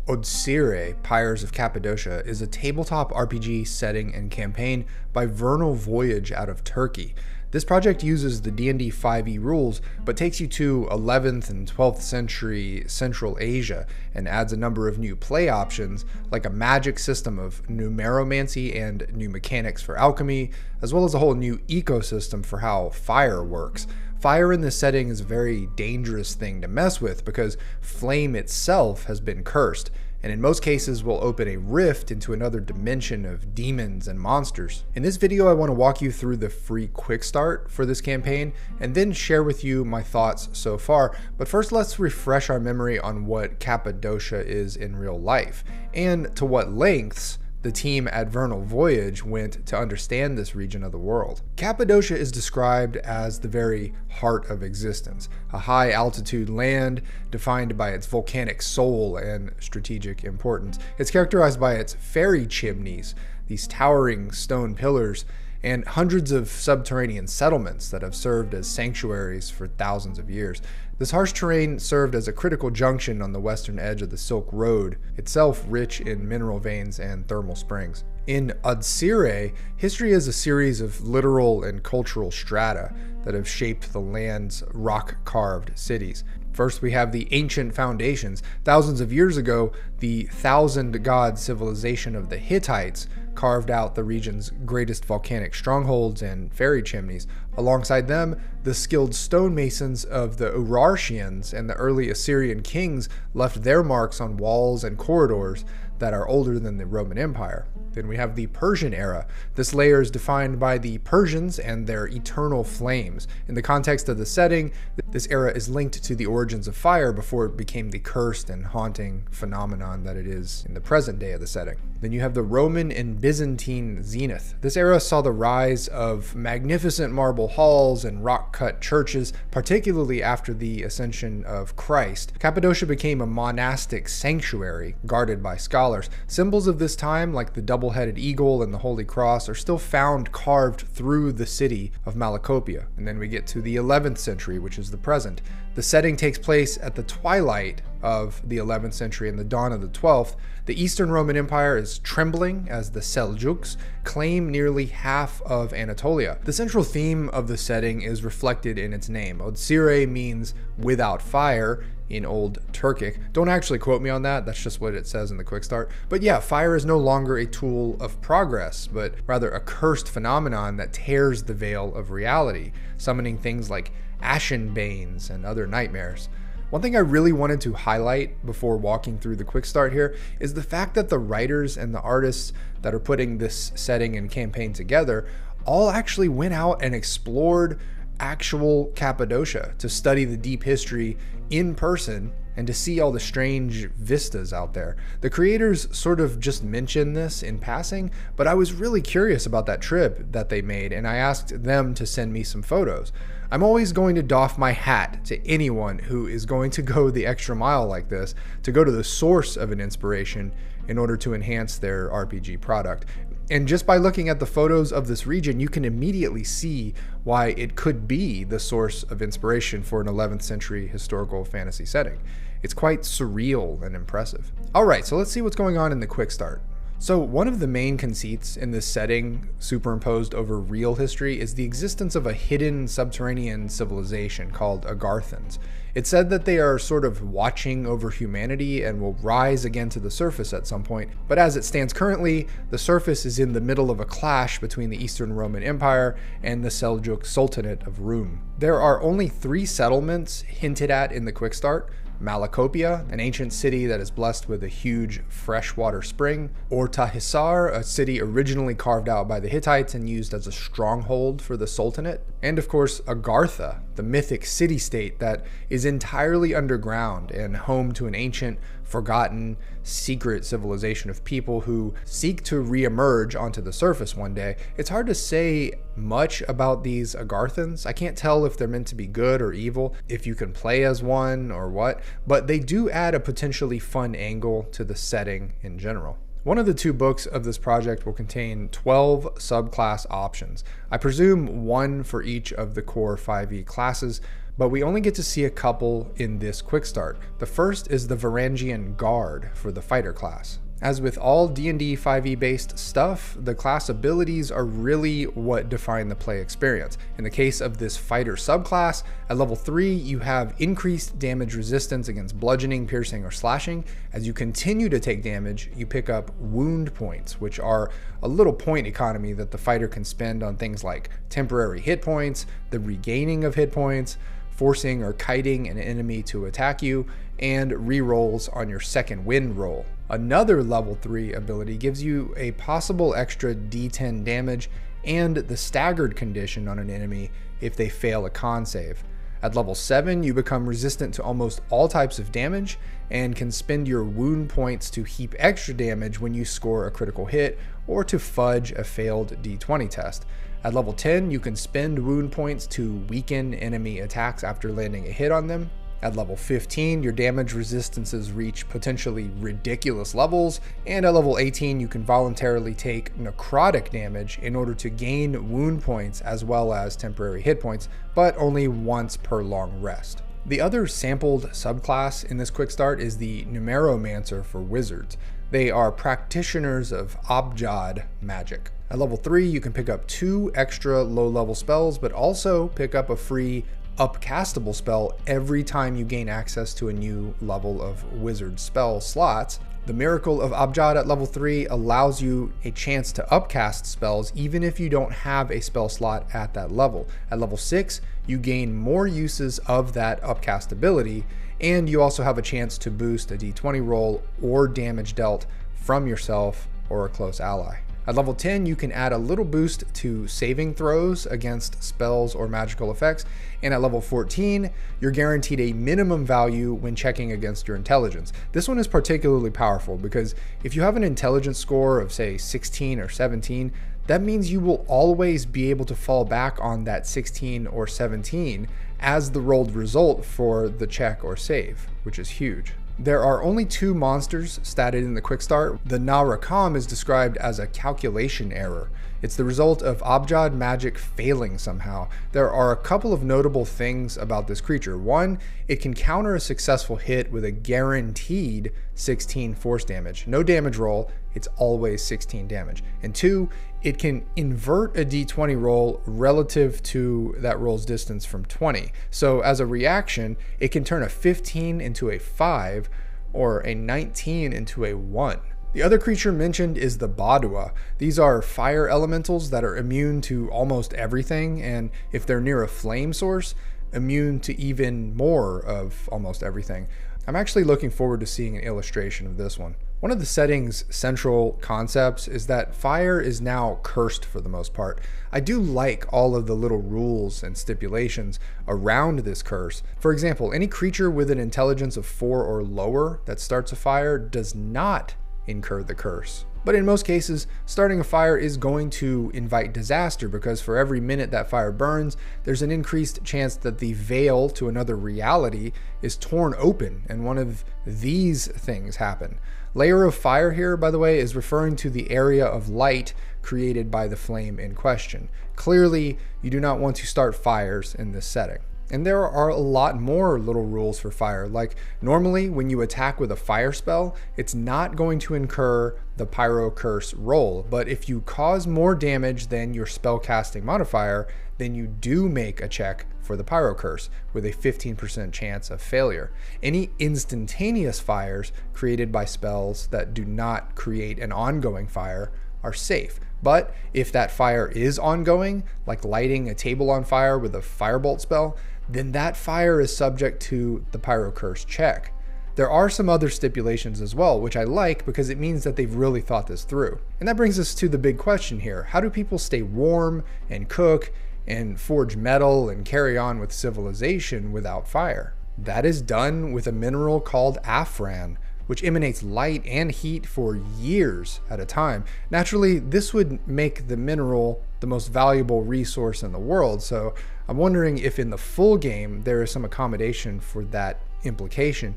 Odsire, Pyres of Cappadocia, is a tabletop RPG setting and campaign by Vernal Voyage out of Turkey. This project uses the D&D 5e rules, but takes you to 11th and 12th century Central Asia and adds a number of new play options, like a magic system of Numeromancy and new mechanics for alchemy, as well as a whole new ecosystem for how fire works. Fire in this setting is a very dangerous thing to mess with because flame itself has been cursed, and in most cases will open a rift into another dimension of demons and monsters. In this video, I want to walk you through the free quick start for this campaign and then share with you my thoughts so far. But first, let's refresh our memory on what Cappadocia is in real life and to what lengths the team at Vernal Voyage went to understand this region of the world. Cappadocia is described as the very heart of existence, a high altitude land defined by its volcanic soul and strategic importance. It's characterized by its fairy chimneys, these towering stone pillars, and hundreds of subterranean settlements that have served as sanctuaries for thousands of years. This harsh terrain served as a critical junction on the western edge of the Silk Road, itself rich in mineral veins and thermal springs. In Odsire, history is a series of literal and cultural strata that have shaped the land's rock-carved cities. First, we have the ancient foundations. Thousands of years ago, the thousand-god civilization of the Hittites carved out the region's greatest volcanic strongholds and fairy chimneys. Alongside them, the skilled stonemasons of the Urartians and the early Assyrian kings left their marks on walls and corridors that are older than the Roman Empire. Then we have the Persian era. This layer is defined by the Persians and their eternal flames. In the context of the setting, this era is linked to the origins of fire before it became the cursed and haunting phenomenon that it is in the present day of the setting. Then you have the Roman and Byzantine zenith. This era saw the rise of magnificent marble halls and rock-cut churches, particularly after the ascension of Christ. Cappadocia became a monastic sanctuary guarded by scholars. Symbols of this time, like the double-headed eagle and the Holy Cross, are still found carved through the city of Malacopia. And then we get to the 11th century, which is the present. The setting takes place at the twilight of the 11th century and the dawn of the 12th. The Eastern Roman Empire is trembling as the Seljuks claim nearly half of Anatolia. The central theme of the setting is reflected in its name. Odsire means without fire in Old Turkic. Don't actually quote me on that, that's just what it says in the quick start. But yeah, fire is no longer a tool of progress, but rather a cursed phenomenon that tears the veil of reality, summoning things like ashen banes and other nightmares. One thing I really wanted to highlight before walking through the quick start here is the fact that the writers and the artists that are putting this setting and campaign together all actually went out and explored actual Cappadocia to study the deep history in person and to see all the strange vistas out there. The creators sort of just mentioned this in passing, but I was really curious about that trip that they made, and I asked them to send me some photos. I'm always going to doff my hat to anyone who is going to go the extra mile like this, to go to the source of an inspiration in order to enhance their RPG product. And just by looking at the photos of this region, you can immediately see why it could be the source of inspiration for an 11th century historical fantasy setting. It's quite surreal and impressive. Alright, so let's see what's going on in the quick start. So one of the main conceits in this setting, superimposed over real history, is the existence of a hidden subterranean civilization called Agarthans. It's said that they are sort of watching over humanity and will rise again to the surface at some point, but as it stands currently, the surface is in the middle of a clash between the Eastern Roman Empire and the Seljuk Sultanate of Rum. There are only 3 settlements hinted at in the quick start: Malacopia, an ancient city that is blessed with a huge freshwater spring; Ortahisar, a city originally carved out by the Hittites and used as a stronghold for the Sultanate; and of course Agartha, the mythic city-state that is entirely underground and home to an ancient, forgotten, secret civilization of people who seek to re-emerge onto the surface one day. It's hard to say much about these Agarthans. I can't tell if they're meant to be good or evil, if you can play as one or what, but they do add a potentially fun angle to the setting in general. One of the 2 books of this project will contain 12 subclass options. I presume 1 for each of the core 5e classes, but we only get to see a couple in this quick start. The first is the Varangian Guard for the fighter class. As with all D&D 5e based stuff, the class abilities are really what define the play experience. In the case of this fighter subclass, at level 3 you have increased damage resistance against bludgeoning, piercing, or slashing. As you continue to take damage, you pick up wound points, which are a little point economy that the fighter can spend on things like temporary hit points, the regaining of hit points, forcing or kiting an enemy to attack you, and rerolls on your second wind roll. Another level 3 ability gives you a possible extra d10 damage and the staggered condition on an enemy if they fail a con save. At level 7, you become resistant to almost all types of damage and can spend your wound points to heap extra damage when you score a critical hit or to fudge a failed d20 test. At level 10, you can spend wound points to weaken enemy attacks after landing a hit on them. At level 15, your damage resistances reach potentially ridiculous levels, and at level 18, you can voluntarily take necrotic damage in order to gain wound points as well as temporary hit points, but only once per long rest. The other sampled subclass in this quick start is the Numeromancer for wizards. They are practitioners of Abjad magic. At level 3, you can pick up 2 extra low-level spells, but also pick up a free upcastable spell every time you gain access to a new level of wizard spell slots. The Miracle of Abjad at level 3 allows you a chance to upcast spells even if you don't have a spell slot at that level. At level 6, you gain more uses of that upcast ability, and you also have a chance to boost a d20 roll or damage dealt from yourself or a close ally. At level 10, you can add a little boost to saving throws against spells or magical effects, and at level 14, you're guaranteed a minimum value when checking against your intelligence. This one is particularly powerful because if you have an intelligence score of say 16 or 17, that means you will always be able to fall back on that 16 or 17 as the rolled result for the check or save, which is huge. There are only 2 monsters statted in the quick start. The Narakam is described as a calculation error. It's the result of Abjad magic failing somehow. There are a couple of notable things about this creature. One, it can counter a successful hit with a guaranteed 16 force damage. No damage roll, it's always 16 damage. And 2, it can invert a d20 roll relative to that roll's distance from 20. So as a reaction, it can turn a 15 into a 5 or a 19 into a 1. The other creature mentioned is the Badua. These are fire elementals that are immune to almost everything, and if they're near a flame source, immune to even more of almost everything. I'm actually looking forward to seeing an illustration of this one. One of the setting's central concepts is that fire is now cursed for the most part. I do like all of the little rules and stipulations around this curse. For example, any creature with an intelligence of 4 or lower that starts a fire does not incur the curse. But in most cases, starting a fire is going to invite disaster because for every minute that fire burns, there's an increased chance that the veil to another reality is torn open and one of these things happen. Layer of fire here, by the way, is referring to the area of light created by the flame in question. Clearly, you do not want to start fires in this setting. And there are a lot more little rules for fire, like normally when you attack with a fire spell, it's not going to incur the pyrocurse roll, but if you cause more damage than your spellcasting modifier, then you do make a check for the pyrocurse with a 15% chance of failure. Any instantaneous fires created by spells that do not create an ongoing fire are safe. But if that fire is ongoing, like lighting a table on fire with a firebolt spell, then that fire is subject to the pyrocurse check. There are some other stipulations as well, which I like because it means that they've really thought this through. And that brings us to the big question here. How do people stay warm and cook and forge metal and carry on with civilization without fire? That is done with a mineral called Afran, which emanates light and heat for years at a time. Naturally, this would make the mineral the most valuable resource in the world, so I'm wondering if in the full game there is some accommodation for that implication.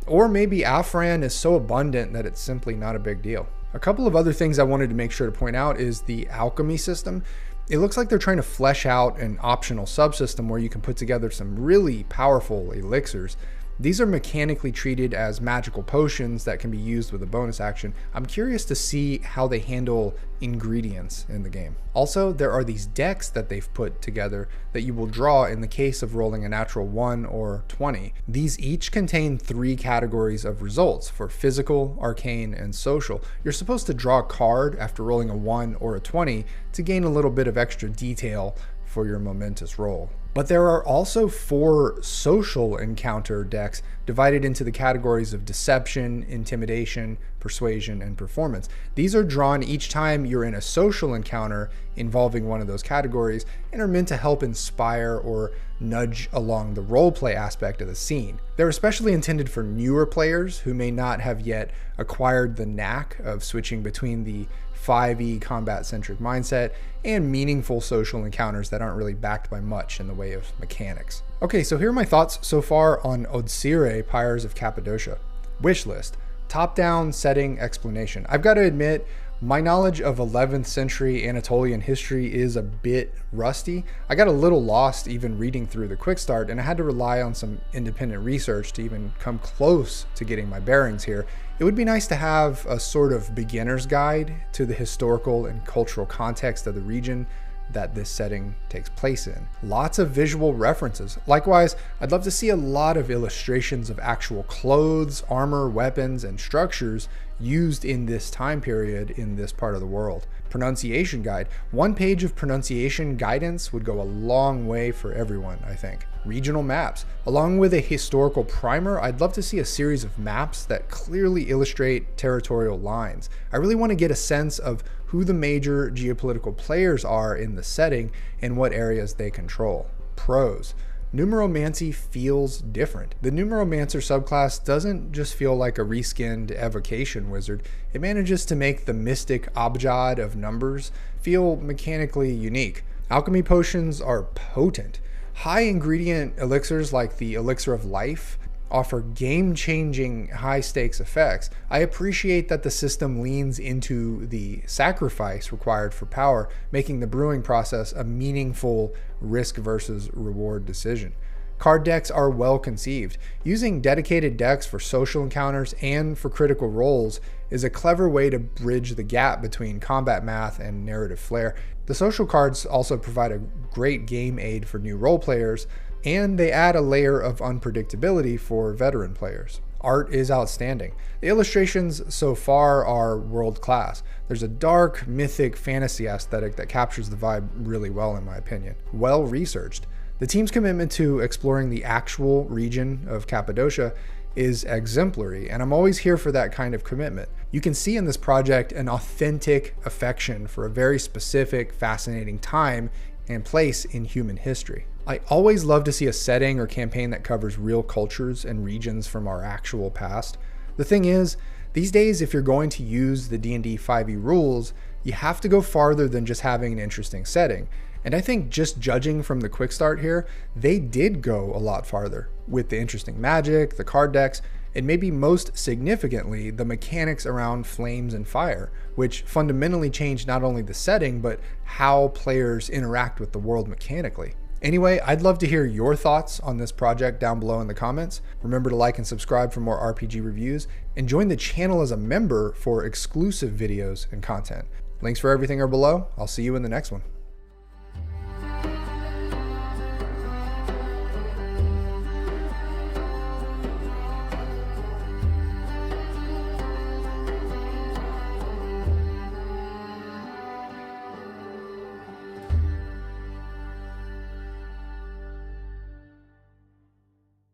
Or maybe Afran is so abundant that it's simply not a big deal. A couple of other things I wanted to make sure to point out is the alchemy system. It looks like they're trying to flesh out an optional subsystem where you can put together some really powerful elixirs. These are mechanically treated as magical potions that can be used with a bonus action. I'm curious to see how they handle ingredients in the game. Also, there are these decks that they've put together that you will draw in the case of rolling a natural 1 or 20. These each contain 3 categories of results for physical, arcane, and social. You're supposed to draw a card after rolling a 1 or a 20 to gain a little bit of extra detail for your momentous roll. But there are also 4 social encounter decks divided into the categories of deception, intimidation, persuasion, and performance. These are drawn each time you're in a social encounter involving one of those categories and are meant to help inspire or nudge along the roleplay aspect of the scene. They're especially intended for newer players who may not have yet acquired the knack of switching between the 5e combat-centric mindset and meaningful social encounters that aren't really backed by much in the way of mechanics. Okay, so here are my thoughts so far on Odsire, Pyres of Cappadocia. Wishlist, top-down setting explanation. I've got to admit, my knowledge of 11th century Anatolian history is a bit rusty. I got a little lost even reading through the quick start, and I had to rely on some independent research to even come close to getting my bearings here. It would be nice to have a sort of beginner's guide to the historical and cultural context of the region that this setting takes place in. Lots of visual references. Likewise, I'd love to see a lot of illustrations of actual clothes, armor, weapons, and structures used in this time period in this part of the world. Pronunciation guide. 1 page of pronunciation guidance would go a long way for everyone, I think. Regional maps. Along with a historical primer, I'd love to see a series of maps that clearly illustrate territorial lines. I really want to get a sense of who the major geopolitical players are in the setting and what areas they control. Pros. Numeromancy feels different. The Numeromancer subclass doesn't just feel like a reskinned evocation wizard. It manages to make the mystic abjad of numbers feel mechanically unique. Alchemy potions are potent. High ingredient elixirs like the Elixir of Life offer game-changing high-stakes effects. I appreciate that the system leans into the sacrifice required for power, making the brewing process a meaningful risk versus reward decision. Card decks are well conceived. Using dedicated decks for social encounters and for critical roles is a clever way to bridge the gap between combat math and narrative flair. The social cards also provide a great game aid for new role players, and they add a layer of unpredictability for veteran players. Art is outstanding. The illustrations so far are world-class. There's a dark, mythic fantasy aesthetic that captures the vibe really well, in my opinion. Well researched. The team's commitment to exploring the actual region of Cappadocia is exemplary, and I'm always here for that kind of commitment. You can see in this project an authentic affection for a very specific, fascinating time and place in human history. I always love to see a setting or campaign that covers real cultures and regions from our actual past. The thing is, these days, if you're going to use the D&D 5e rules, you have to go farther than just having an interesting setting. And I think just judging from the quick start here, they did go a lot farther with the interesting magic, the card decks, and maybe most significantly, the mechanics around flames and fire, which fundamentally changed not only the setting, but how players interact with the world mechanically. Anyway, I'd love to hear your thoughts on this project down below in the comments. Remember to like and subscribe for more RPG reviews, and join the channel as a member for exclusive videos and content. Links for everything are below. I'll see you in the next one.